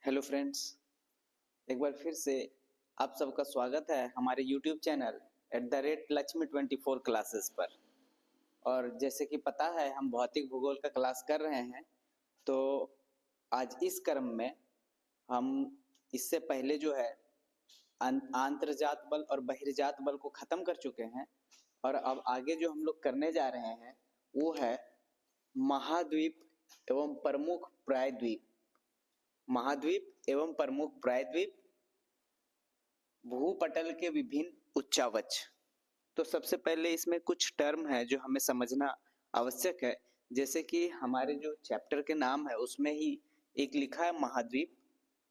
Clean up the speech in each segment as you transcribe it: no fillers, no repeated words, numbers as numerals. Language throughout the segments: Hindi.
हेलो फ्रेंड्स, एक बार फिर से आप सबका स्वागत है हमारे यूट्यूब चैनल @लक्ष्मी24 क्लासेस पर। और जैसे कि पता है हम भौतिक भूगोल का क्लास कर रहे हैं, तो आज इस क्रम में हम इससे पहले जो है आंतरजात बल और बहिर्जात बल को खत्म कर चुके हैं। और अब आगे जो हम लोग करने जा रहे हैं वो है महाद्वीप एवं प्रमुख प्रायद्वीप। महाद्वीप एवं प्रमुख प्रायद्वीप, भूपटल के विभिन्न उच्चावच। तो सबसे पहले इसमें कुछ टर्म है जो हमें समझना आवश्यक है। जैसे कि हमारे जो चैप्टर के नाम है उसमें ही एक लिखा है महाद्वीप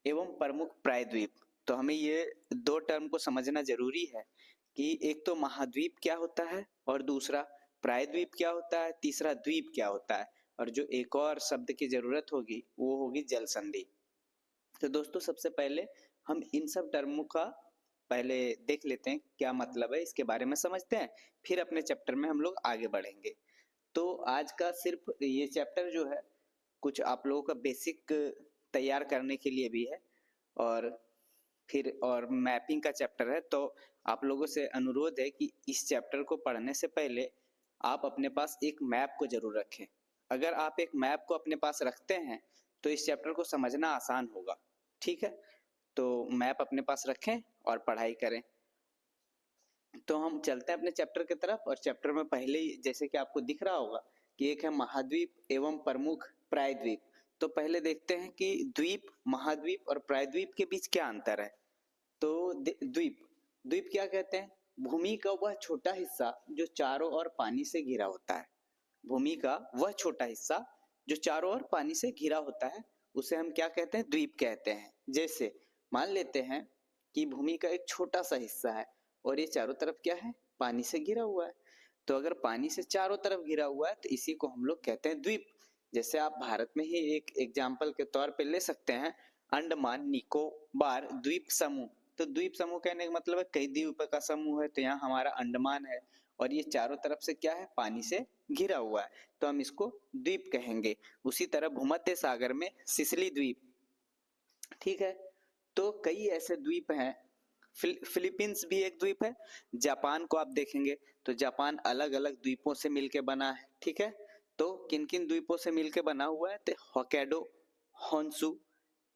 एवं प्रमुख प्रायद्वीप। तो हमें ये दो टर्म को समझना जरूरी है कि एक तो महाद्वीप क्या होता है और दूसरा प्रायद्वीप क्या होता है, तीसरा द्वीप क्या होता है। और जो एक और शब्द की जरूरत होगी वो होगी जल संधि। तो दोस्तों सबसे पहले हम इन सब टर्मों का पहले देख लेते हैं क्या मतलब है, इसके बारे में समझते हैं, फिर अपने चैप्टर में हम लोग आगे बढ़ेंगे। तो आज का सिर्फ ये चैप्टर जो है कुछ आप लोगों का बेसिक तैयार करने के लिए भी है, और फिर और मैपिंग का चैप्टर है। तो आप लोगों से अनुरोध है कि इस चैप्टर को पढ़ने से पहले आप अपने पास एक मैप को जरूर रखें। अगर आप एक मैप को अपने पास रखते हैं तो इस चैप्टर को समझना आसान होगा। ठीक है, तो मैप अपने पास रखें और पढ़ाई करें। तो हम चलते हैं अपने चैप्टर की तरफ। और चैप्टर में पहले ही जैसे कि आपको दिख रहा होगा कि एक है महाद्वीप एवं प्रमुख प्रायद्वीप। तो पहले देखते हैं कि द्वीप, महाद्वीप और प्रायद्वीप के बीच क्या अंतर है। तो द्वीप, द्वीप क्या कहते हैं? भूमि का वह छोटा हिस्सा जो चारों ओर पानी से घिरा होता है। भूमि का वह छोटा हिस्सा जो चारों ओर पानी से घिरा होता है उसे हम क्या कहते हैं? द्वीप कहते हैं। जैसे मान लेते हैं कि भूमि का एक छोटा सा हिस्सा है और ये चारों तरफ क्या है? पानी से घिरा हुआ है। तो अगर पानी से चारों तरफ घिरा हुआ है तो इसी को हम लोग कहते हैं द्वीप। जैसे आप भारत में ही एक एग्जाम्पल के तौर पे ले सकते हैं अंडमान निकोबार द्वीप समूह। तो द्वीप समूह कहने का मतलब है कई द्वीप का समूह है। तो यहाँ हमारा अंडमान है और ये चारों तरफ से क्या है? पानी से घिरा हुआ है, तो हम इसको द्वीप कहेंगे। उसी तरह भूमध्य सागर में सिसिली द्वीप। ठीक है, तो कई ऐसे द्वीप हैं। फिलीपींस भी एक द्वीप है। जापान को आप देखेंगे तो जापान अलग अलग द्वीपों से मिलकर बना है। ठीक है, तो किन किन द्वीपों से मिलकर बना हुआ है? तो होक्काइडो, होन्शु,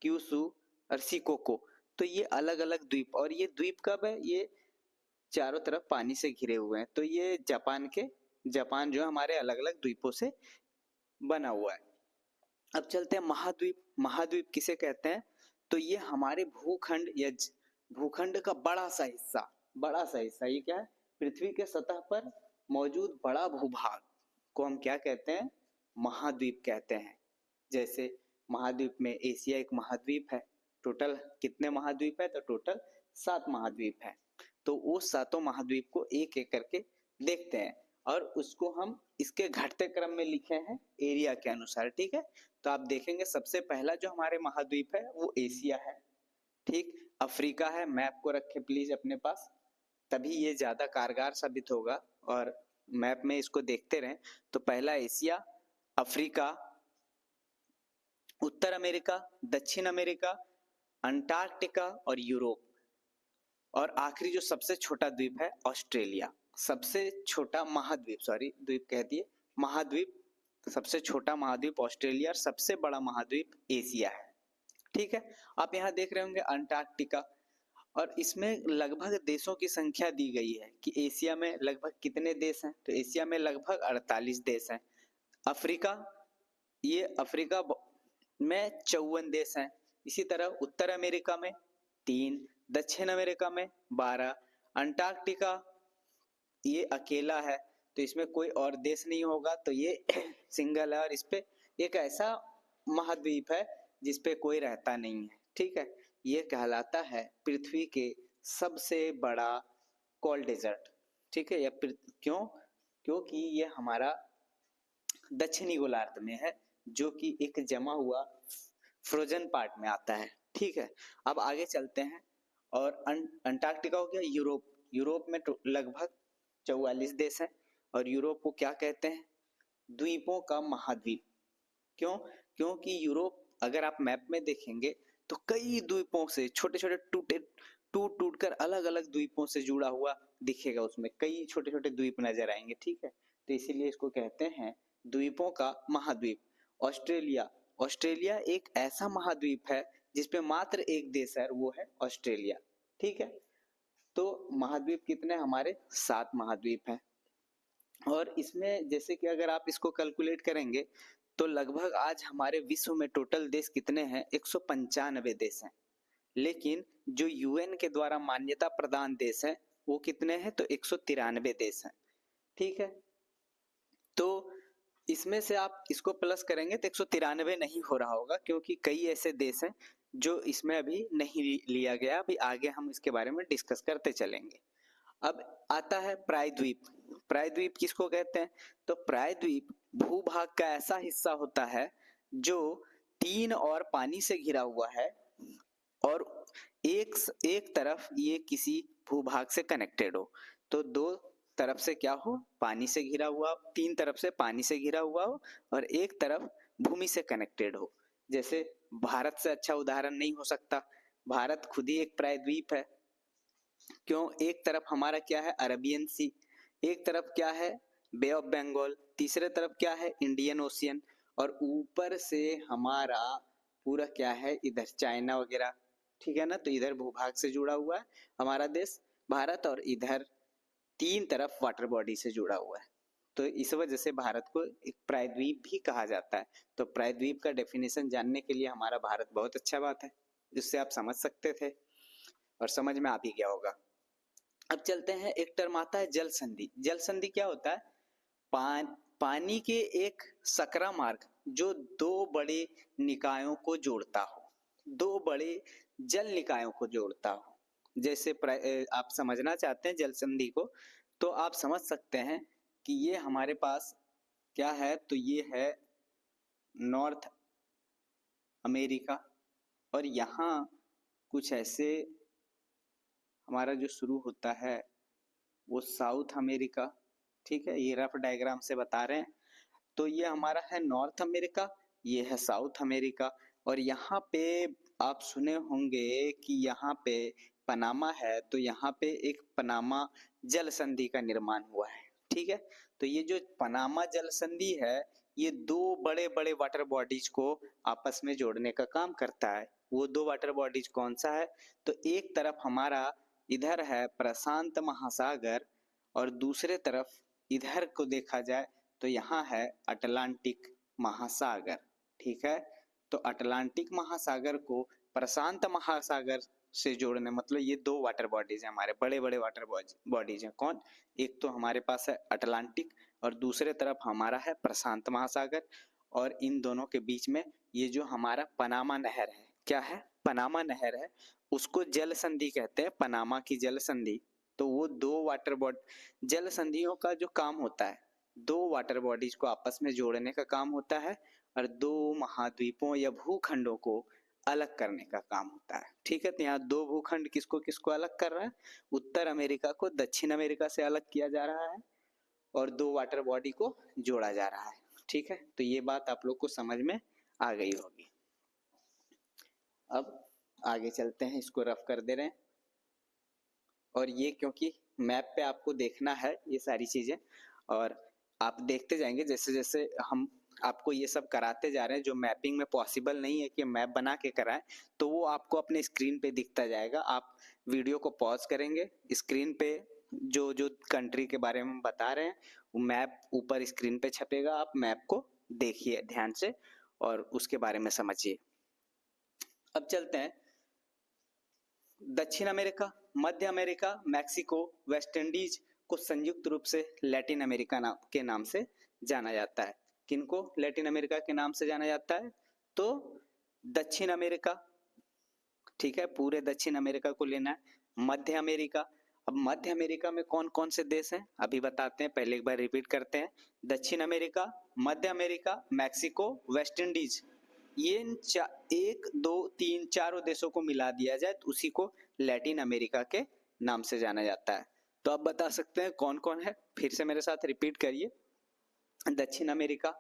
क्यूशु और शिकोको। तो ये अलग अलग द्वीप, और ये द्वीप कब है? ये चारों तरफ पानी से घिरे हुए हैं। तो ये जापान जो हमारे अलग अलग द्वीपों से बना हुआ है। अब चलते हैं महाद्वीप। महाद्वीप किसे कहते हैं? तो ये हमारे भूखंड या भूखंड का बड़ा सा हिस्सा, ये क्या है? पृथ्वी के सतह पर मौजूद बड़ा भूभाग को हम क्या कहते हैं? महाद्वीप कहते हैं। जैसे महाद्वीप में एशिया एक महाद्वीप है। टोटल कितने महाद्वीप है? तो टोटल 7 महाद्वीप है। तो वो सातों महाद्वीप को एक एक करके देखते हैं और उसको हम इसके घटते क्रम में लिखे हैं एरिया के अनुसार। ठीक है, तो आप देखेंगे सबसे पहला जो हमारे महाद्वीप है वो एशिया है। ठीक, अफ्रीका है। मैप को रखे प्लीज अपने पास, तभी ये ज्यादा कारगर साबित होगा और मैप में इसको देखते रहें। तो पहला एशिया, अफ्रीका, उत्तर अमेरिका, दक्षिण अमेरिका, अंटार्कटिका और यूरोप। और आखिरी जो सबसे छोटा द्वीप है ऑस्ट्रेलिया। सबसे छोटा महाद्वीप, सॉरी द्वीप कह दिए, महाद्वीप। सबसे छोटा महाद्वीप ऑस्ट्रेलिया और सबसे बड़ा महाद्वीप एशिया है। ठीक है, आप यहाँ देख रहे होंगे अंटार्कटिका, और इसमें लगभग देशों की संख्या दी गई है कि एशिया में लगभग कितने देश हैं। तो एशिया में लगभग 48 देश हैं। अफ्रीका, ये अफ्रीका में 54 देश हैं। इसी तरह उत्तर अमेरिका में 3, दक्षिण अमेरिका में 12, अंटार्कटिका ये अकेला है, तो इसमें कोई और देश नहीं होगा, तो ये सिंगल है। और इस पे एक ऐसा महाद्वीप है जिसपे कोई रहता नहीं है। ठीक है, ये कहलाता है पृथ्वी के सबसे बड़ा कोल्ड डेजर्ट। ठीक है, क्यों? क्योंकि ये हमारा दक्षिणी गोलार्ध में है, जो कि एक जमा हुआ फ्रोजन पार्ट में आता है। ठीक है, अब आगे चलते हैं। और अंटार्कटिका हो गया यूरोप। यूरोप में लगभग 44 देश हैं और यूरोप को क्या कहते हैं? द्वीपों का महाद्वीप। क्यों? क्योंकि यूरोप, अगर आप मैप में देखेंगे तो कई द्वीपों से छोटे छोटे टूट टूट कर अलग अलग द्वीपों से जुड़ा हुआ दिखेगा, उसमें कई छोटे छोटे द्वीप नजर आएंगे, ठीक है। तो इसीलिए इसको कहते हैं द्वीपों का महाद्वीप। ऑस्ट्रेलिया, ऑस्ट्रेलिया एक ऐसा महाद्वीप है जिसपे मात्र एक देश है, वो है ऑस्ट्रेलिया, ठीक है। तो महाद्वीप कितने हमारे 7 महाद्वीप हैं। और इसमें जैसे कि अगर आप इसको कैलकुलेट करेंगे तो लगभग आज हमारे विश्व में टोटल देश कितने हैं, 195 देश हैं। लेकिन जो यूएन के द्वारा मान्यता प्रदान देश हैं वो कितने हैं, तो 193 देश हैं, ठीक है। तो इसमें से आप इसको प्लस करेंगे तो 193 नहीं हो रहा होगा, क्योंकि कई ऐसे देश हैं जो इसमें अभी नहीं लिया गया। अभी आगे हम इसके बारे में डिस्कस करते चलेंगे। अब आता है प्रायद्वीप। प्रायद्वीप किसको कहते हैं, तो प्रायद्वीप भूभाग का ऐसा हिस्सा होता है जो 3 और पानी से घिरा हुआ है और एक तरफ ये किसी भूभाग से कनेक्टेड हो। तो 2 तरफ से क्या हो, पानी से घिरा हुआ, 3 तरफ से पानी से घिरा हुआ हो और एक तरफ भूमि से कनेक्टेड हो। जैसे भारत से अच्छा उदाहरण नहीं हो सकता, भारत खुद ही एक प्रायद्वीप है। क्यों, एक तरफ हमारा क्या है, अरबियन सी, एक तरफ क्या है, बे ऑफ बंगाल, तीसरे तरफ क्या है, इंडियन ओशियन, और ऊपर से हमारा पूरा क्या है, इधर चाइना वगैरह, ठीक है ना। तो इधर भूभाग से जुड़ा हुआ है हमारा देश भारत, और इधर 3 तरफ वाटर बॉडी से जुड़ा हुआ है। तो इस वजह से भारत को एक प्रायद्वीप भी कहा जाता है। तो प्रायद्वीप का डेफिनेशन जानने के लिए हमारा भारत बहुत अच्छा बात है, जिससे आप समझ सकते थे और समझ में आ भी गया होगा। अब चलते हैं, एक टर्म आता है जल संधि। जल संधि क्या होता है, पानी के एक सकरा मार्ग जो 2 बड़े निकायों को जोड़ता हो, 2 बड़े जल निकायों को जोड़ता हो। जैसे आप समझना चाहते हैं जल संधि को, तो आप समझ सकते हैं कि ये हमारे पास क्या है, तो ये है नॉर्थ अमेरिका, और यहाँ कुछ ऐसे हमारा जो शुरू होता है वो साउथ अमेरिका, ठीक है। ये रफ डायग्राम से बता रहे हैं। तो ये हमारा है नॉर्थ अमेरिका, ये है साउथ अमेरिका, और यहाँ पे आप सुने होंगे कि यहाँ पे पनामा है, तो यहाँ पे एक पनामा जल संधि का निर्माण हुआ है, ठीक है। तो ये जो पनामा जल संधि है ये 2 बड़े बड़े वाटर बॉडीज को आपस में जोड़ने का काम करता है। वो 2 वाटर बॉडीज कौन सा है, तो एक तरफ हमारा इधर है प्रशांत महासागर, और दूसरे तरफ इधर को देखा जाए तो यहाँ है अटलांटिक महासागर, ठीक है। तो अटलांटिक महासागर को प्रशांत महासागर से जोड़ने, मतलब ये 2 वाटर बॉडीज हैं हमारे, बड़े बड़े वाटर बॉडीज हैं। कौन, एक तो हमारे पास है अटलांटिक और दूसरे तरफ हमारा है प्रशांत महासागर, और इन दोनों के बीच में ये जो हमारा पनामा नहर है, क्या है, पनामा नहर है, उसको जल संधि कहते हैं, पनामा की जल संधि। तो वो 2 वाटर बॉडी, जल संधियों का जो काम होता है 2 वाटर बॉडीज को आपस में जोड़ने का काम होता है, और 2 महाद्वीपों या भूखंडों को अलग करने का काम होता है, ठीक है। तो यहाँ 2 भूखंड किसको किसको अलग कर रहा है, उत्तर अमेरिका को दक्षिण अमेरिका से अलग किया जा रहा है, और 2 वाटर बॉडी को जोड़ा जा रहा है, ठीक है। तो ये बात आप लोग को समझ में आ गई होगी। अब आगे चलते हैं, इसको रफ कर दे रहे हैं, और ये क्योंकि मैप पे आपको देखना है ये सारी चीजें, और आप देखते जाएंगे जैसे जैसे हम आपको ये सब कराते जा रहे हैं। जो मैपिंग में पॉसिबल नहीं है कि मैप बना के कराएं, तो वो आपको अपने स्क्रीन पे दिखता जाएगा। आप वीडियो को पॉज करेंगे, स्क्रीन पे जो जो कंट्री के बारे में बता रहे हैं वो मैप ऊपर स्क्रीन पे छपेगा, आप मैप को देखिए ध्यान से और उसके बारे में समझिए। अब चलते हैं, दक्षिण अमेरिका, मध्य अमेरिका, मैक्सिको, वेस्ट इंडीज को संयुक्त रूप से लैटिन अमेरिका के नाम से जाना जाता है। किनको लैटिन अमेरिका के नाम से जाना जाता है, तो दक्षिण अमेरिका, ठीक है, पूरे दक्षिण अमेरिका को लेना है। मध्य अमेरिका, अब मध्य अमेरिका में कौन कौन से देश हैं अभी बताते हैं, पहले एक बार रिपीट करते हैं। दक्षिण अमेरिका, मध्य अमेरिका, मैक्सिको, वेस्ट इंडीज, ये 1 2 3 4 देशों को मिला दिया जाए तो उसी को लैटिन अमेरिका के नाम से जाना जाता है। तो आप बता सकते हैं कौन कौन है, फिर से मेरे साथ रिपीट करिए। दक्षिण अमेरिका,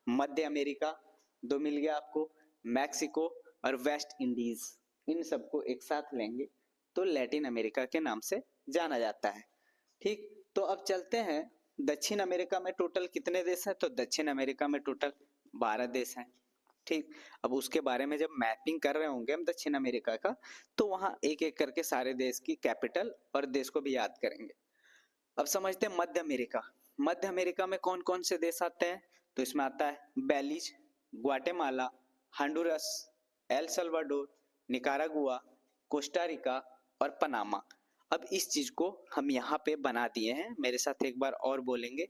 मध्य अमेरिका 2 मिल गया आपको, मैक्सिको, और वेस्ट इंडीज, इन सबको एक साथ लेंगे तो लैटिन अमेरिका के नाम से जाना जाता है। ठीक, तो अब चलते हैं दक्षिण अमेरिका में टोटल कितने देश हैं। तो दक्षिण अमेरिका में टोटल 12 देश हैं। ठीक, अब उसके बारे में जब मैपिंग कर रहे होंगे हम दक्षिण अमेरिका का, तो वहां एक एक करके सारे देश की कैपिटल और देश को भी याद करेंगे। अब समझते हैं मध्य अमेरिका। मध्य अमेरिका में कौन कौन से देश आते हैं। तो इसमें आता है Belize, Guatemala, Honduras, El Salvador, Nicaragua, Costa Rica और पनामा। अब इस चीज को हम यहाँ पे बना दिए हैं, मेरे साथ एक बार और बोलेंगे।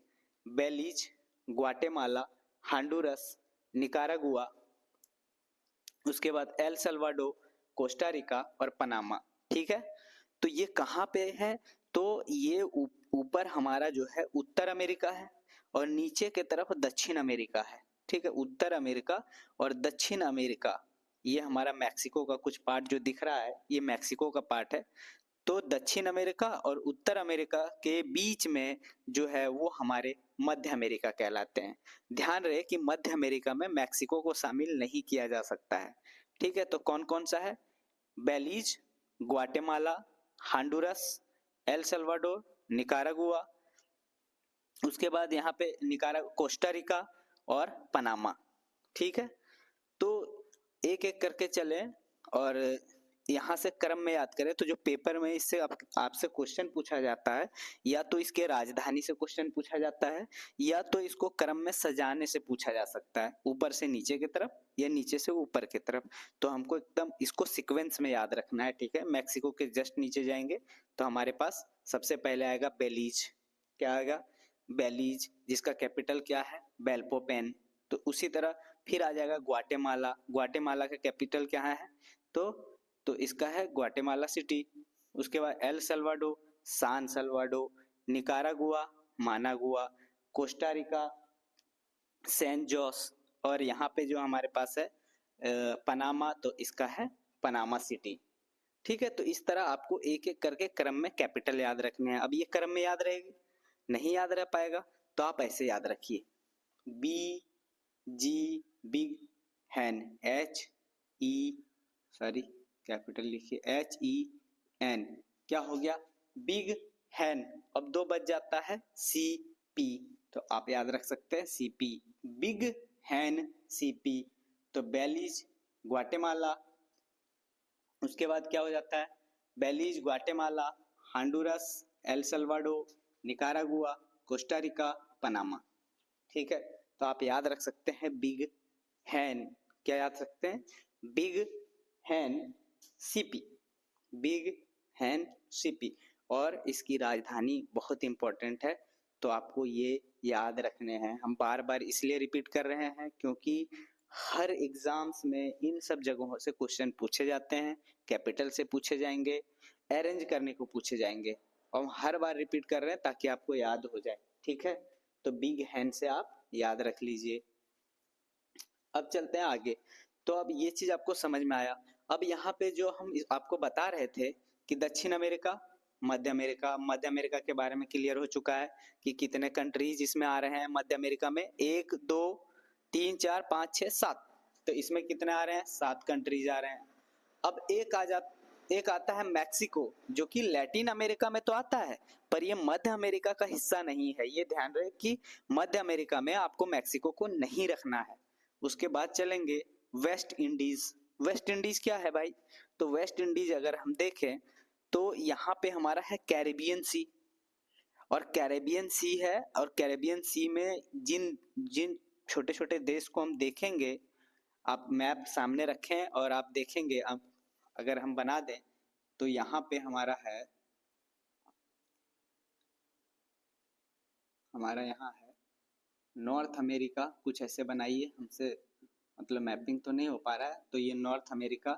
बेलीज, ग्वाटेमाला, हंडुरस, निकारागुआ, उसके बाद एल सल्वाडोर, कोस्टारिका और पनामा। ठीक है, तो ये कहाँ पे है। तो ये ऊपर हमारा जो है उत्तर अमेरिका है और नीचे के तरफ दक्षिण अमेरिका है। ठीक है, उत्तर अमेरिका और दक्षिण अमेरिका, ये हमारा मैक्सिको का कुछ पार्ट जो दिख रहा है ये मैक्सिको का पार्ट है। तो दक्षिण अमेरिका और उत्तर अमेरिका के बीच में जो है वो हमारे मध्य अमेरिका कहलाते हैं। ध्यान रहे कि मध्य अमेरिका में मैक्सिको को शामिल नहीं किया जा सकता है। ठीक है, तो कौन कौन सा है। Belize, Guatemala, Honduras, El Salvador, Nicaragua, उसके बाद यहाँ पे कोस्टारिका और पनामा। ठीक है, तो एक एक करके चले और यहाँ से क्रम में याद करें। तो जो पेपर में इससे आपसे क्वेश्चन पूछा जाता है, या तो इसके राजधानी से क्वेश्चन पूछा जाता है, या तो इसको क्रम में सजाने से पूछा जा सकता है, ऊपर से नीचे की तरफ या नीचे से ऊपर की तरफ। तो हमको एकदम इसको सीक्वेंस में याद रखना है। ठीक है, मैक्सिको के जस्ट नीचे जाएंगे तो हमारे पास सबसे पहले आएगा बेलीज। क्या आएगा, बेलीज, जिसका कैपिटल क्या है, बेल्पोपेन। तो उसी तरह फिर आ जाएगा ग्वाटेमाला। ग्वाटेमाला का कैपिटल क्या है, तो इसका है ग्वाटेमाला सिटी। उसके बाद El Salvador, San Salvador, Nicaragua, Managua, Costa Rica, San Jose, और यहाँ पे जो हमारे पास है पनामा, तो इसका है पनामा सिटी। ठीक है, तो इस तरह आपको एक एक करके क्रम में कैपिटल याद रखने हैं। अब ये क्रम में याद रहेगी, नहीं याद रह पाएगा तो आप ऐसे याद रखिए। बी जी, बिग हैन, एच ई, सॉरी कैपिटल लिखिए, एच ई एन, क्या हो गया, बिग हैन। अब दो बच जाता है सी पी, तो आप याद रख सकते हैं सी पी, बिग हैन सी पी। तो बेलीज, ग्वाटेमाला, उसके बाद क्या हो जाता है, Belize, Guatemala, Honduras, El Salvador, Nicaragua, Costa Rica, Panama. ठीक है, तो आप याद रख सकते हैं बिग हैन, क्या याद सकते हैं, बिग हैन सीपी, बिग हैन सीपी। और इसकी राजधानी बहुत इंपॉर्टेंट है, तो आपको ये याद रखने हैं। हम बार बार इसलिए रिपीट कर रहे हैं क्योंकि हर एग्जाम्स में इन सब जगहों से क्वेश्चन पूछे जाते हैं, कैपिटल से पूछे जाएंगे, अरेंज करने को पूछे जाएंगे, और हम हर बार रिपीट कर रहे हैं ताकि आपको याद हो जाए। ठीक है, तो बिग हैन से आप याद रख लीजिए। अब चलते हैं आगे। तो अब ये चीज आपको समझ में आया। अब यहाँ पे जो हम आपको बता रहे थे कि दक्षिण अमेरिका, मध्य अमेरिका, मध्य अमेरिका के बारे में क्लियर हो चुका है कि कितने कंट्रीज इसमें आ रहे हैं मध्य अमेरिका में, 1 2 3 4 5 6 7। तो इसमें कितने आ रहे हैं, 7 कंट्रीज आ रहे हैं। अब एक आता है मैक्सिको, जो कि लैटिन अमेरिका में तो आता है पर ये मध्य अमेरिका का हिस्सा नहीं है। ये ध्यान रहे कि मध्य अमेरिका में आपको मैक्सिको को नहीं रखना है। उसके बाद चलेंगे वेस्ट इंडीज। वेस्ट इंडीज क्या है भाई, तो वेस्ट इंडीज अगर हम देखें तो यहाँ पे हमारा है कैरेबियन सी, और कैरेबियन सी है, और कैरेबियन सी में जिन जिन छोटे छोटे देश को हम देखेंगे, आप मैप सामने रखें और आप देखेंगे, अब अगर हम बना दें तो यहाँ पे हमारा यहाँ है नॉर्थ अमेरिका, कुछ ऐसे बनाइए, हमसे मतलब मैपिंग तो नहीं हो पा रहा है, तो ये नॉर्थ अमेरिका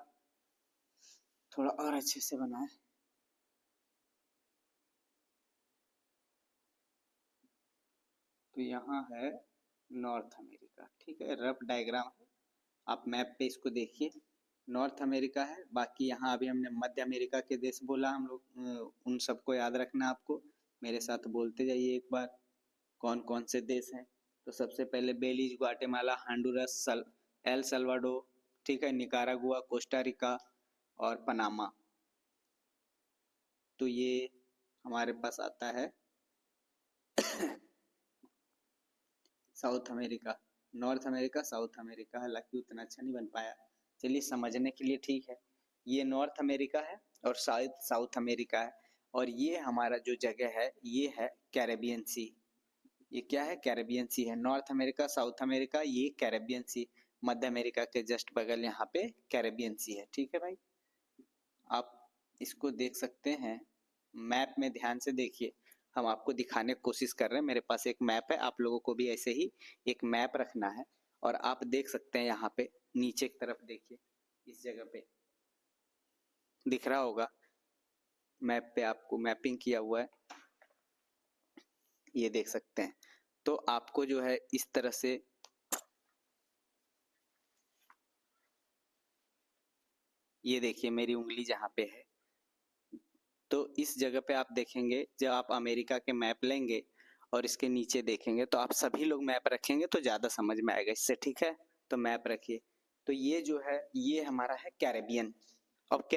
थोड़ा और अच्छे से बनाए। तो यहाँ है नॉर्थ अमेरिका। ठीक है, रफ डायग्राम है, आप मैप पे इसको देखिए, नॉर्थ अमेरिका है। बाकी यहाँ अभी हमने मध्य अमेरिका के देश बोला, हम लोग उन सबको याद रखना आपको, मेरे साथ बोलते जाइए एक बार कौन कौन से देश हैं। तो सबसे पहले बेलीज, ग्वाटेमाला, हंडुरस, एल सल्वाडो, ठीक है, निकारागुआ, कोस्टा रिका और पनामा। तो ये हमारे पास आता है south America, north America, south America. हालांकि उतना अच्छा नहीं बन पाया, चलिए समझने के लिए ठीक है। ये नॉर्थ अमेरिका है और साउथ अमेरिका है, और ये हमारा जो जगह है ये है कैरेबियन सी। ये क्या है? कैरेबियन सी है। नॉर्थ अमेरिका, साउथ अमेरिका, ये कैरेबियन सी। मध्य अमेरिका के जस्ट बगल यहाँ पे कैरेबियन सी है। ठीक है भाई, आप इसको देख सकते हैं। मैप में ध्यान से देखिए, हम आपको दिखाने की कोशिश कर रहे हैं। मेरे पास एक मैप है, आप लोगों को भी ऐसे ही एक मैप रखना है। और आप देख सकते हैं यहाँ पे नीचे की तरफ देखिए, इस जगह पे दिख रहा होगा मैप पे, आपको मैपिंग किया हुआ है, ये देख सकते हैं। तो आपको जो है इस तरह से ये देखिए, मेरी उंगली जहाँ पे है, तो इस जगह पे आप देखेंगे, जब आप अमेरिका के मैप लेंगे और इसके नीचे देखेंगे तो आप सभी लोग मैप रखेंगे तो ज़्यादा समझ में आएगा इससे। ठीक है, तो मैप रखिए। तो ये जो है ये हमारा है कैरेबियन। अब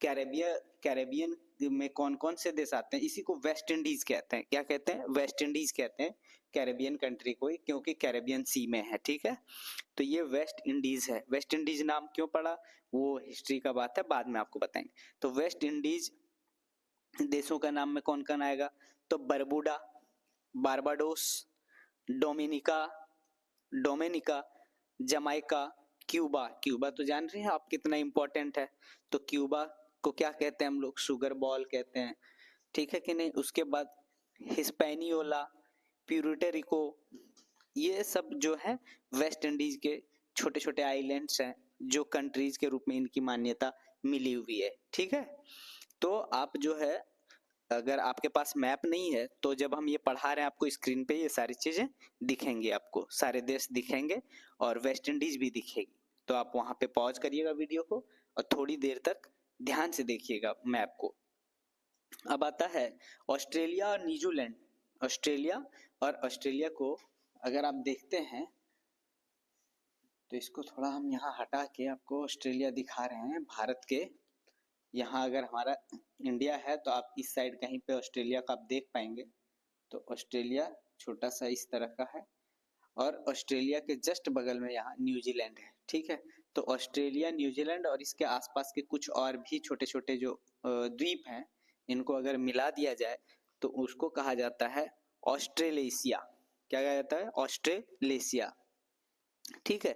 कैरेबियन में कौन कौन से देश आते हैं? इसी को वेस्ट इंडीज कहते हैं। क्या कहते हैं? वेस्ट इंडीज कहते हैं कैरेबियन कंट्री को, क्योंकि कैरेबियन सी में है। ठीक है, तो ये वेस्ट इंडीज है। वेस्ट इंडीज नाम क्यों पड़ा वो हिस्ट्री का बात है, बाद में आपको बताएंगे। तो वेस्ट इंडीज देशों का नाम में कौन कौन आएगा? तो Barbuda, Barbados, Dominica Dominica Jamaica, Cuba. Cuba तो जान रहे हैं आप कितना इंपॉर्टेंट है। तो क्यूबा को क्या कहते हैं हम लोग? शुगर बॉल कहते हैं। ठीक है कि नहीं? उसके बाद हिस्पैनियोला, प्यूर्टो, ये सब जो है वेस्ट इंडीज के छोटे छोटे आइलैंड्स हैं जो कंट्रीज के रूप में इनकी मान्यता मिली हुई है। ठीक है, तो आप जो है, अगर आपके पास मैप नहीं है तो जब हम ये पढ़ा रहे हैं आपको स्क्रीन पे ये सारी चीजें दिखेंगी, आपको सारे देश दिखेंगे और वेस्ट इंडीज भी दिखेगी। तो आप वहां पे पॉज करिएगा वीडियो को और थोड़ी देर तक ध्यान से देखिएगा मैप को। अब आता है ऑस्ट्रेलिया और न्यूजीलैंड। ऑस्ट्रेलिया और ऑस्ट्रेलिया को अगर आप देखते हैं तो इसको थोड़ा हम यहाँ हटा के आपको ऑस्ट्रेलिया दिखा रहे हैं भारत के। यहाँ अगर हमारा इंडिया है तो आप इस साइड कहीं पे ऑस्ट्रेलिया का आप देख पाएंगे। तो ऑस्ट्रेलिया छोटा सा इस तरह का है और ऑस्ट्रेलिया के जस्ट बगल में यहाँ न्यूजीलैंड है। ठीक है, तो ऑस्ट्रेलिया, न्यूजीलैंड और इसके आसपास के कुछ और भी छोटे छोटे जो द्वीप हैं, इनको अगर मिला दिया जाए तो उसको कहा जाता है ऑस्ट्रेलेशिया। क्या कहा जाता है? ऑस्ट्रेलेशिया। ठीक है,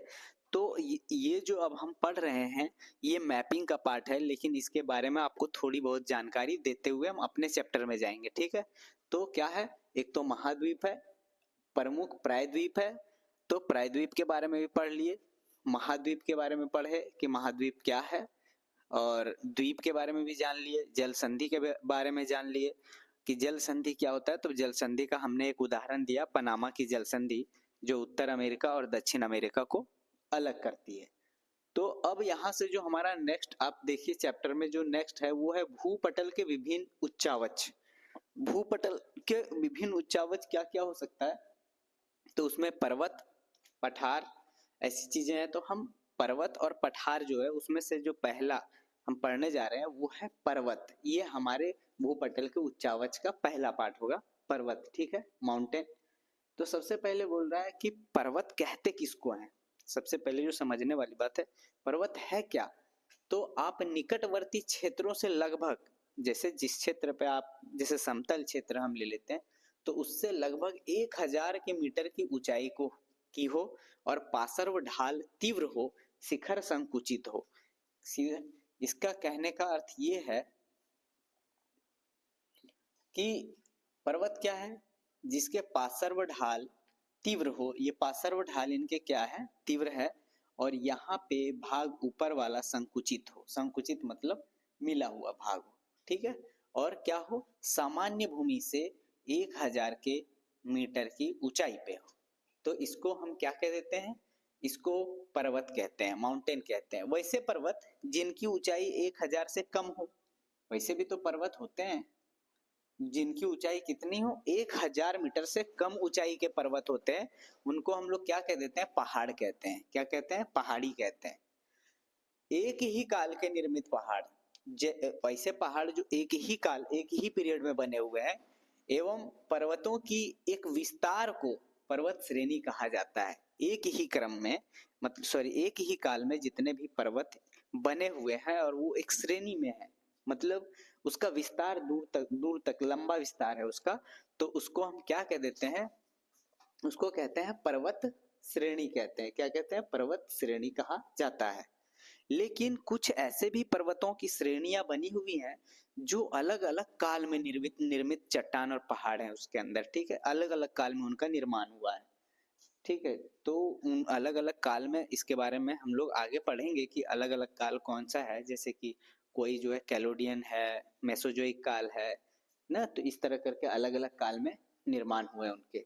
तो ये जो अब हम पढ़ रहे हैं ये मैपिंग का पार्ट है, लेकिन इसके बारे में आपको थोड़ी बहुत जानकारी देते हुए हम अपने चैप्टर में जाएंगे। ठीक है, तो क्या है? एक तो महाद्वीप है, प्रमुख प्रायद्वीप है, तो प्रायद्वीप के बारे में भी पढ़ लिए, महाद्वीप के बारे में पढ़े कि महाद्वीप क्या है, और द्वीप के बारे में भी जान लिए, जल संधि के बारे में जान लिए कि जल संधि क्या होता है। तो जल संधि का हमने एक उदाहरण दिया, पनामा की जल संधि, जो उत्तर अमेरिका और दक्षिण अमेरिका को अलग करती है। तो अब यहाँ से जो हमारा नेक्स्ट आप देखिए चैप्टर में जो नेक्स्ट है वो है भूपटल के विभिन्न उच्चावच। भूपटल के विभिन्न उच्चावच क्या क्या हो सकता है? तो उसमें पर्वत, पठार, ऐसी चीजें हैं। तो हम पर्वत और पठार जो है उसमें से जो पहला हम पढ़ने जा रहे हैं वो है पर्वत। ये हमारे भूपटल के उच्चावच का पहला पार्ट होगा, पर्वत। ठीक है, माउंटेन। तो सबसे पहले बोल रहा है कि पर्वत कहते किसको हैं। सबसे पहले जो समझने वाली बात है, पर्वत है क्या? तो आप निकटवर्ती क्षेत्रों से लगभग, जैसे जिस क्षेत्र पे आप, जैसे समतल क्षेत्र हम ले लेते हैं, तो उससे लगभग 1000 के मीटर की ऊंचाई को की हो और पार्श्व ढाल तीव्र हो, शिखर संकुचित हो। इसका कहने का अर्थ ये है कि पर्वत क्या है? जिसके पार्श्व ढाल तीव्र हो। ये पार्श्व ढाल इनके क्या है? तीव्र है। और यहाँ पे भाग ऊपर वाला संकुचित हो। संकुचित मतलब मिला हुआ भाग हो। ठीक है, और क्या हो? सामान्य भूमि से 1000 के मीटर की ऊंचाई पे हो। तो इसको हम क्या कह देते हैं? इसको पर्वत कहते हैं, माउंटेन कहते हैं। वैसे पर्वत जिनकी ऊंचाई 1000 से कम हो, वैसे भी तो पर्वत होते हैं जिनकी ऊंचाई कितनी हो? 1000 मीटर से कम ऊंचाई के पर्वत होते हैं, उनको हम लोग क्या कह देते हैं? पहाड़ कहते हैं। क्या कहते हैं? पहाड़ी कहते हैं। एक ही काल के निर्मित पहाड़, वैसे पहाड़ जो एक ही काल एक ही पीरियड में बने हुए हैं, एवं पर्वतों की एक विस्तार को पर्वत श्रेणी कहा जाता है। एक ही क्रम में, मतलब सॉरी, एक ही काल में जितने भी पर्वत बने हुए हैं और वो एक श्रेणी में है, मतलब उसका विस्तार दूर तक लंबा विस्तार है उसका, तो उसको हम क्या कह देते हैं, उसको कहते हैं पर्वत श्रेणी कहते हैं। क्या कहते हैं? पर्वत श्रेणी कहा जाता है। लेकिन कुछ ऐसे भी पर्वतों की श्रेणियां बनी हुई हैं जो अलग अलग काल में निर्मित चट्टान और पहाड़ हैं उसके अंदर, ठीक है, अलग अलग काल में उनका निर्माण हुआ है, ठीक है। तो उन अलग अलग काल में, इसके बारे में हम लोग आगे पढ़ेंगे कि अलग अलग काल कौन सा है, जैसे कि कोई जो है कैलोडियन है, मेसोजोइक काल है ना, तो इस तरह करके अलग अलग काल में निर्माण हुए उनके।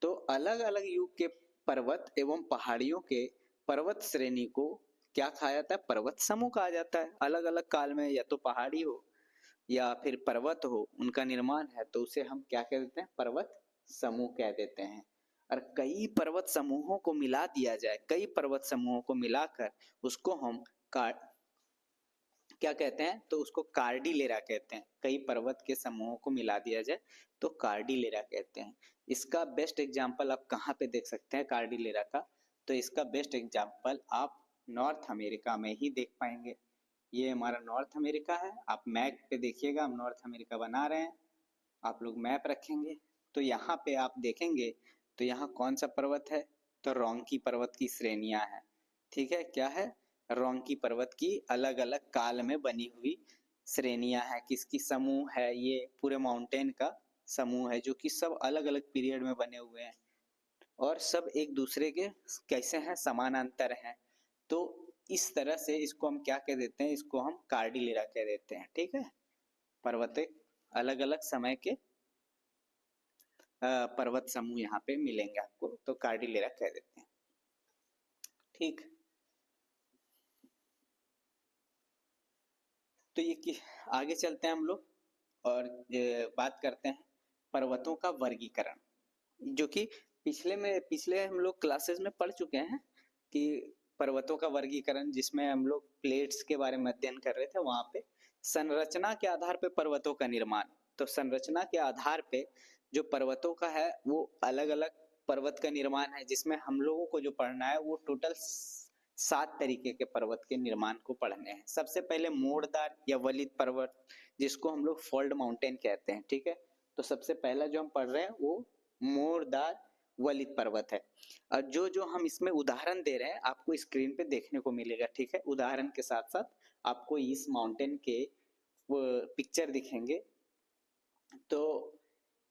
तो अलग अलग युग के पर्वत एवं पहाड़ियों के पर्वत श्रेणी को क्या कहा जाता है? पर्वत समूह कहा जाता है। अलग अलग काल में या तो पहाड़ी हो या फिर पर्वत हो, उनका निर्माण है, तो उसे हम क्या कह देते हैं? पर्वत समूह कह देते हैं। और कई पर्वत समूहों को मिला दिया जाए, कई पर्वत समूहों को मिलाकर उसको हम क्या कहते हैं? तो उसको कार्डिलेरा कहते हैं। कई पर्वत के समूहों को मिला दिया जाए तो कार्डिलेरा कहते हैं। इसका बेस्ट एग्जाम्पल आप कहाँ पे देख सकते हैं कार्डिलेरा का? तो इसका बेस्ट एग्जाम्पल आप नॉर्थ अमेरिका में ही देख पाएंगे। ये हमारा नॉर्थ अमेरिका है, आप मैप पे देखिएगा, हम नॉर्थ अमेरिका बना रहे हैं, आप लोग मैप रखेंगे तो यहाँ पे आप देखेंगे, तो यहाँ कौन सा पर्वत है? तो रोंकी पर्वत की श्रेणियां हैं, ठीक है। क्या है? रोंकी पर्वत की अलग अलग काल में बनी हुई श्रेणियां हैं। किसकी समूह है? ये पूरे माउंटेन का समूह है, जो कि सब अलग अलग पीरियड में बने हुए हैं और सब एक दूसरे के कैसे हैं? समानांतर हैं। तो इस तरह से इसको हम क्या कह देते हैं? इसको हम कार्डिलेरा कह देते हैं, ठीक है। पर्वत अलग अलग समय के पर्वत समूह यहाँ पे मिलेंगे आपको, तो कार्डिलेरा कह देते हैं, ठीक। तो ये आगे चलते हैं हम लोग और बात करते हैं पर्वतों का वर्गीकरण, जो कि पिछले हम लोग क्लासेस में पढ़ चुके हैं कि पर्वतों का वर्गीकरण, जिसमें हम लोग प्लेट्स के बारे में अध्ययन कर रहे थे, वहां पे संरचना के आधार पे पर्वतों का निर्माण। तो संरचना के आधार पे जो पर्वतों का है वो अलग अलग पर्वत का निर्माण है, जिसमें हम लोगों को जो पढ़ना है वो टोटल 7 तरीके के पर्वत के निर्माण को पढ़ने हैं। सबसे पहले मोड़दार या वलित पर्वत, जिसको हम लोग फोल्ड माउंटेन कहते हैं, ठीक है। तो सबसे पहला जो हम पढ़ रहे हैं वो मोड़दार वलित पर्वत है। और जो हम इसमें उदाहरण दे रहे हैं आपको स्क्रीन पे देखने को मिलेगा, ठीक है। उदाहरण के साथ साथ आपको इस माउंटेन के वो पिक्चर दिखेंगे, तो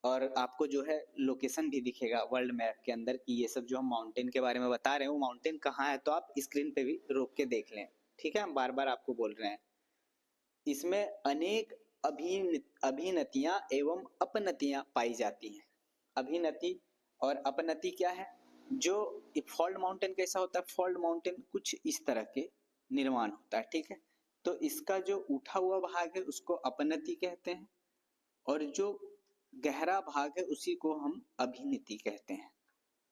और आपको जो है लोकेशन भी दिखेगा वर्ल्ड मैप के अंदर कि ये सब जो हम माउंटेन के बारे में बता रहे हैं वो माउंटेन कहाँ है, तो आप स्क्रीन पे भी रोक के देख लें, ठीक है। हम बार बार आपको बोल रहे हैं। इसमें अनेक अभिनतियां एवं अपनतियां पाई जाती हैं। अभिनति और अपनति क्या है? जो फॉल्ट माउंटेन कैसा होता है? फॉल्ट माउंटेन कुछ इस तरह के निर्माण होता है, ठीक है। तो इसका जो उठा हुआ भाग है उसको अपनति कहते हैं, और जो गहरा भाग है उसी को हम अभिनीति कहते हैं,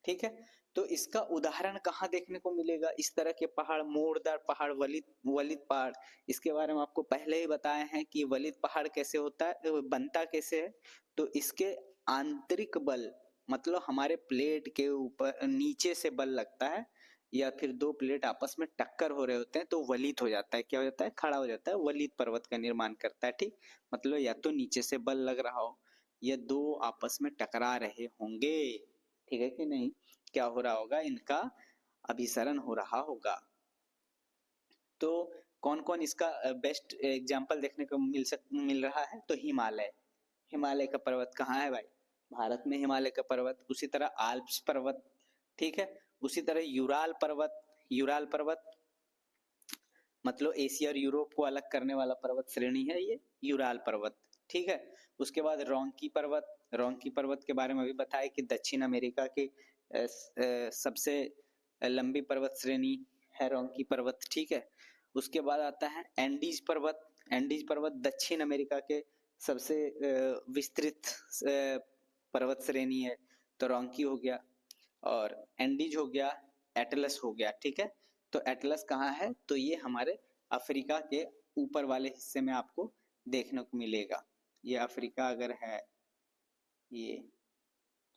ठीक है। तो इसका उदाहरण कहाँ देखने को मिलेगा? इस तरह के पहाड़, मोड़दार पहाड़, वलित पहाड़, इसके बारे में आपको पहले ही बताए हैं कि वलित पहाड़ कैसे होता है, बनता कैसे है। तो इसके आंतरिक बल, मतलब हमारे प्लेट के ऊपर नीचे से बल लगता है, या फिर दो प्लेट आपस में टक्कर हो रहे होते हैं तो वलित हो जाता है। क्या हो जाता है? खड़ा हो जाता है, वलित पर्वत का निर्माण करता है, ठीक। मतलब या तो नीचे से बल लग रहा हो या दो आपस में टकरा रहे होंगे, ठीक है कि नहीं। क्या हो रहा होगा? इनका अभिसरण हो रहा होगा। तो कौन कौन इसका बेस्ट एग्जाम्पल देखने को मिल रहा है? तो हिमालय। हिमालय का पर्वत कहाँ है भाई? भारत में हिमालय का पर्वत। उसी तरह आल्प्स पर्वत, ठीक है। उसी तरह यूराल पर्वत। यूराल पर्वत मतलब एशिया और यूरोप को अलग करने वाला पर्वत श्रेणी है ये यूराल पर्वत, ठीक है। उसके बाद रोंकी पर्वत। रोंकी पर्वत के बारे में भी बताया कि दक्षिण अमेरिका की सबसे लंबी पर्वत श्रेणी है रोंकी पर्वत, ठीक है। उसके बाद आता है एंडीज पर्वत। एंडीज पर्वत दक्षिण अमेरिका के सबसे विस्तृत पर्वत श्रेणी है, तो रोंकी हो गया, और एंडीज हो गया, एटलस हो गया, ठीक है। तो एटलस कहाँ है? तो ये हमारे अफ्रीका के ऊपर वाले हिस्से में आपको देखने को मिलेगा। ये अफ्रीका अगर है ये,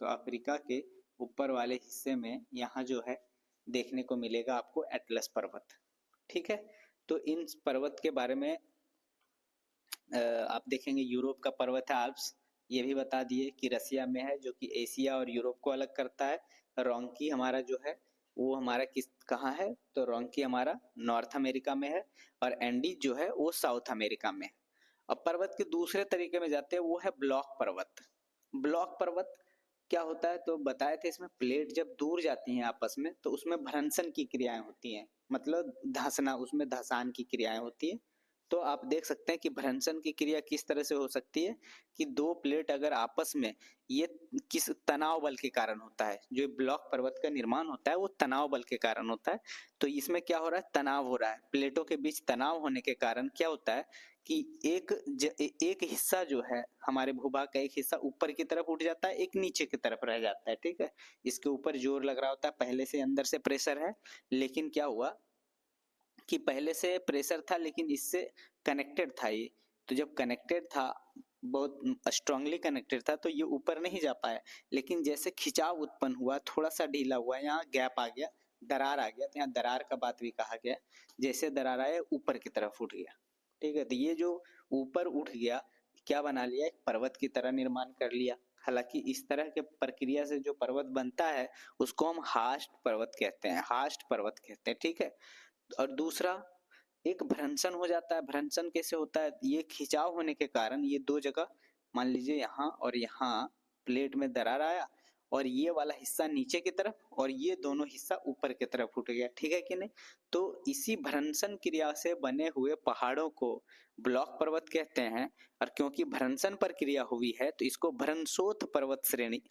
तो अफ्रीका के ऊपर वाले हिस्से में यहाँ जो है देखने को मिलेगा आपको एटलस पर्वत। ठीक है, तो इन पर्वत के बारे में आप देखेंगे यूरोप का पर्वत है आल्प्स, ये भी बता दिए कि रसिया में है, जो कि एशिया और यूरोप को अलग करता है। रोंकी हमारा जो है वो हमारा किस कहाँ है, तो रोंकी हमारा नॉर्थ अमेरिका में है, और एंडीज जो है वो साउथ अमेरिका में है। अब पर्वत के दूसरे तरीके में जाते हैं, वो है ब्लॉक पर्वत। ब्लॉक पर्वत क्या होता है, तो बताए थे इसमें प्लेट जब दूर जाती हैं आपस में तो उसमें भ्रंशन की क्रियाएं होती हैं, मतलब धंसना, उसमें धसान की क्रियाएं होती है। तो आप देख सकते हैं कि भ्रंशन की क्रिया किस तरह से हो सकती है कि दो प्लेट अगर आपस में, ये किस तनाव बल के कारण होता है, जो ब्लॉक पर्वत का निर्माण होता है वो तनाव बल के कारण होता है। तो इसमें क्या हो रहा है, तनाव हो रहा है, प्लेटों के बीच तनाव होने के कारण क्या होता है कि एक हिस्सा जो है हमारे भूभाग का, एक हिस्सा ऊपर की तरफ उठ जाता है, एक नीचे की तरफ रह जाता है। ठीक है, इसके ऊपर जोर लग रहा होता है, पहले से अंदर से प्रेशर है, लेकिन क्या हुआ कि पहले से प्रेशर था लेकिन इससे कनेक्टेड था ये, तो जब कनेक्टेड था, बहुत स्ट्रांगली कनेक्टेड था, तो ये ऊपर नहीं जा पाया। लेकिन जैसे खिंचाव उत्पन्न हुआ, थोड़ा सा ढीला हुआ, यहाँ गैप आ गया, दरार आ गया, तो यहाँ दरार का बात भी कहा गया, जैसे दरार आया ऊपर की तरफ उठ गया। ठीक है, तो ये जो ऊपर उठ गया, क्या बना लिया, एक पर्वत की तरह निर्माण कर लिया। हालांकि इस तरह के प्रक्रिया से जो पर्वत बनता है उसको हम हास्ट पर्वत कहते हैं, हास्ट पर्वत कहते हैं। ठीक है, और दूसरा एक भ्रंशन हो जाता है। भ्रंशन कैसे होता है, ये खिंचाव होने के कारण ये दो जगह, मान लीजिए यहाँ और यहाँ प्लेट में दरार आया, और ये वाला हिस्सा नीचे की तरफ और ये दोनों हिस्सा ऊपर की तरफ उठ गया। ठीक है कि नहीं, तो इसी भ्रंशन क्रिया से बने हुए पहाड़ों को ब्लॉक पर्वत कहते हैं। और क्योंकि भ्रंशन प्रक्रिया हुई है तो इसको भ्रंशोथ पर्वत श्रेणी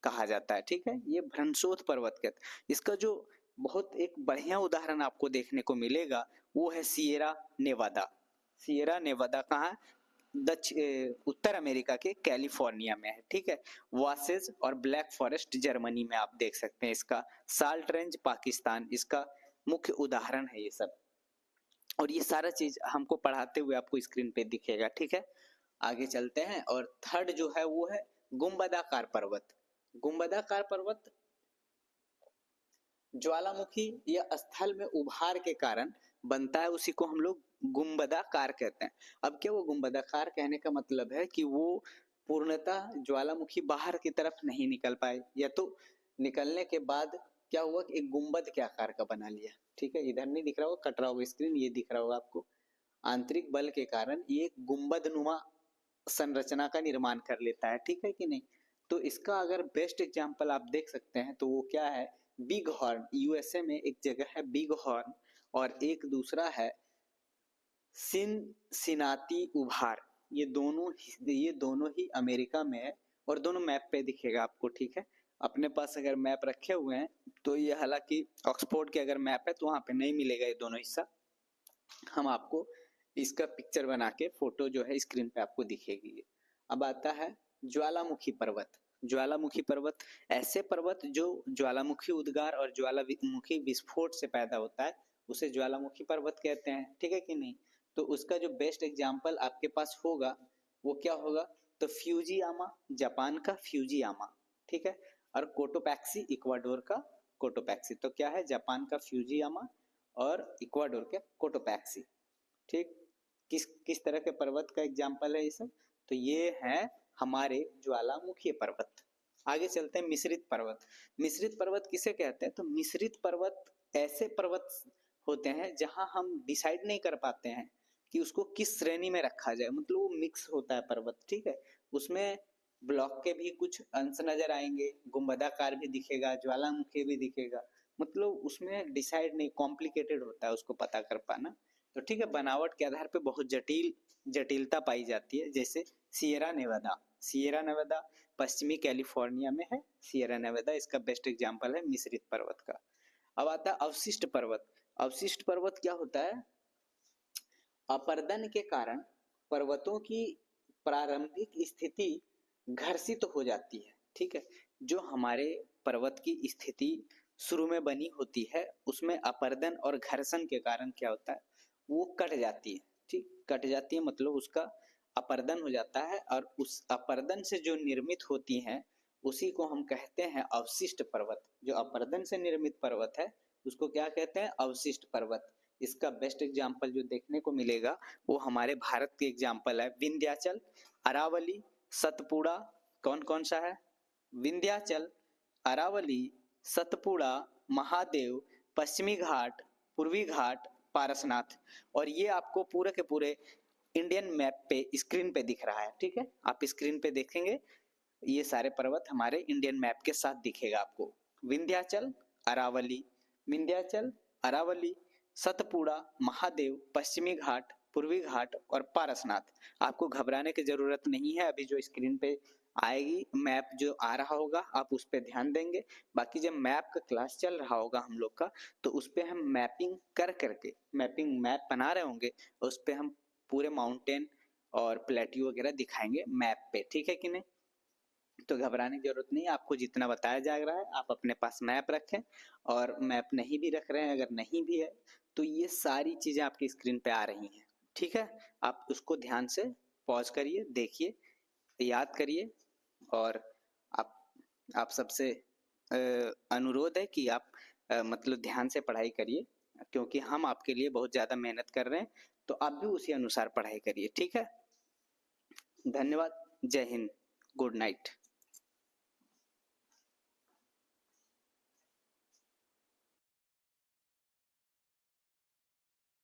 कहा जाता है। ठीक है, ये भ्रंशोथ पर्वत कहते हैं। इसका जो बहुत एक बढ़िया उदाहरण आपको देखने को मिलेगा वो है सिएरा नेवादा। सिएरा नेवादा कहाँ, उत्तर अमेरिका के कैलिफोर्निया में है। ठीक है, वासेस और ब्लैक फॉरेस्ट जर्मनी में आप देख सकते हैं इसका, साल्ट रेंज पाकिस्तान इसका मुख्य उदाहरण है ये सब। और ये सारा चीज हमको पढ़ाते हुए आपको स्क्रीन पे दिखेगा। ठीक है, आगे चलते हैं, और थर्ड जो है वो है गुंबदाकार पर्वत। गुंबदाकार पर्वत ज्वालामुखी या स्थल में उभार के कारण बनता है, उसी को हम लोग गुंबदाकार कहते हैं। अब क्या, वो गुंबदाकार कहने का मतलब है कि वो पूर्णतः ज्वालामुखी बाहर की तरफ नहीं निकल पाए, या तो निकलने के बाद क्या हुआ कि एक गुंबद के आकार का बना लिया। ठीक है, इधर नहीं दिख रहा होगा, कट रहा होगा स्क्रीन, ये दिख रहा होगा आपको। आंतरिक बल के कारण ये गुंबद नुमा संरचना का निर्माण कर लेता है। ठीक है कि नहीं, तो इसका अगर बेस्ट एग्जांपल आप देख सकते हैं तो वो क्या है, बिग हॉर्न, यूएसए में एक जगह है बिग हॉर्न, और एक दूसरा है सिनाती उभार। ये दोनों ही अमेरिका में है, और दोनों मैप पे दिखेगा आपको। ठीक है, अपने पास अगर मैप रखे हुए हैं तो ये, हालांकि ऑक्सफोर्ड के अगर मैप है तो वहां पे नहीं मिलेगा ये दोनों हिस्सा, हम आपको इसका पिक्चर बना के फोटो जो है स्क्रीन पे आपको दिखेगी। अब आता है ज्वालामुखी पर्वत। ज्वालामुखी पर्वत ऐसे पर्वत जो ज्वालामुखी उद्गार और ज्वालामुखी विस्फोट से पैदा होता है, उसे ज्वालामुखी पर्वत कहते हैं। ठीक है कि नहीं, तो उसका जो बेस्ट एग्जांपल आपके पास होगा वो क्या होगा, तो फ्यूजियामा, जापान का फ्यूजियामा। ठीक है, और कोटोपैक्सी, इक्वाडोर का कोटोपैक्सी। तो क्या है, जापान का फ्यूजियामा और इक्वाडोर के कोटोपैक्सी। ठीक, किस किस तरह के पर्वत का एग्जाम्पल है ये सब, तो ये है हमारे ज्वालामुखी पर्वत। आगे चलते हैं मिश्रित पर्वत। मिश्रित पर्वत किसे कहते हैं, तो मिश्रित पर्वत ऐसे पर्वत होते हैं जहां हम डिसाइड नहीं कर पाते हैं कि उसको किस श्रेणी में रखा जाए, मतलब वो मिक्स होता है पर्वत। ठीक है, उसमें ब्लॉक के भी कुछ अंश नजर आएंगे, गुंबदाकार भी दिखेगा, ज्वालामुखी भी दिखेगा, मतलब उसमें डिसाइड नहीं, कॉम्प्लिकेटेड होता है उसको पता कर पाना। तो ठीक है, बनावट के आधार पे बहुत जटिलता पाई जाती है। जैसे सिएरा नेवादा, सिएरा नेवादा पश्चिमी कैलिफोर्निया में है, सिएरा नेवादा इसका बेस्ट एग्जांपल है मिश्रित पर्वत का। अब आता है अवशिष्ट पर्वत। अवशिष्ट पर्वत क्या होता है, अपर्दन के कारण पर्वतों की प्रारंभिक स्थिति घर्षित हो जाती है। ठीक है, जो हमारे पर्वत की स्थिति शुरू में बनी होती है उसमें अपर्दन और घर्षण के कारण क्या होता है, वो कट जाती है। ठीक, कट जाती है मतलब उसका अपर्दन हो जाता है, और उस अपर्दन से जो निर्मित होती हैं उसी को हम कहते हैं अवशिष्ट पर्वत। जो अपर्दन से निर्मित पर्वत है उसको क्या कहते हैं? अवशिष्ट पर्वत। इसका बेस्ट एग्जाम्पल जो देखने को मिलेगा वो हमारे भारत के एग्जाम्पल है विंध्याचल, अरावली, सतपुड़ा। कौन कौन सा है? विंध्याचल, अरावली, सतपुड़ा, महादेव, पश्चिमी घाट, पूर्वी घाट, पारसनाथ। और ये आपको पूरे के पूरे इंडियन मैप पे स्क्रीन पे दिख रहा है। ठीक है, आप स्क्रीन पे देखेंगे ये सारे पर्वत हमारे इंडियन मैप के साथ दिखेगा आपको। विंध्याचल, अरावली, विंध्याचल, अरावली, सतपुड़ा, महादेव, पश्चिमी घाट, पूर्वी घाट और पारसनाथ। आपको घबराने की जरूरत नहीं है। अभी जो स्क्रीन पे आएगी मैप जो आ रहा होगा आप उस पर ध्यान देंगे। बाकी जब मैप का क्लास चल रहा होगा हम लोग का तो उस पर हम मैपिंग कर करके मैपिंग मैप बना रहे होंगे, उस पर हम पूरे माउंटेन और प्लेट्यू वगैरह दिखाएंगे मैप पे। ठीक है कि नहीं? तो घबराने की जरूरत नहीं है। आपको जितना बताया जा रहा है आप अपने पास मैप रखें, और मैप नहीं भी रख रहे हैं, अगर नहीं भी है तो ये सारी चीजें आपकी स्क्रीन पे आ रही हैं। ठीक है, आप उसको ध्यान से पॉज करिए, देखिए, याद करिए। और आप आप सबसे अनुरोध है कि आप मतलब ध्यान से पढ़ाई करिए, क्योंकि हम आपके लिए बहुत ज्यादा मेहनत कर रहे हैं। तो आप भी उसी अनुसार पढ़ाई करिए। ठीक है, धन्यवाद, जय हिंद, गुड नाइट।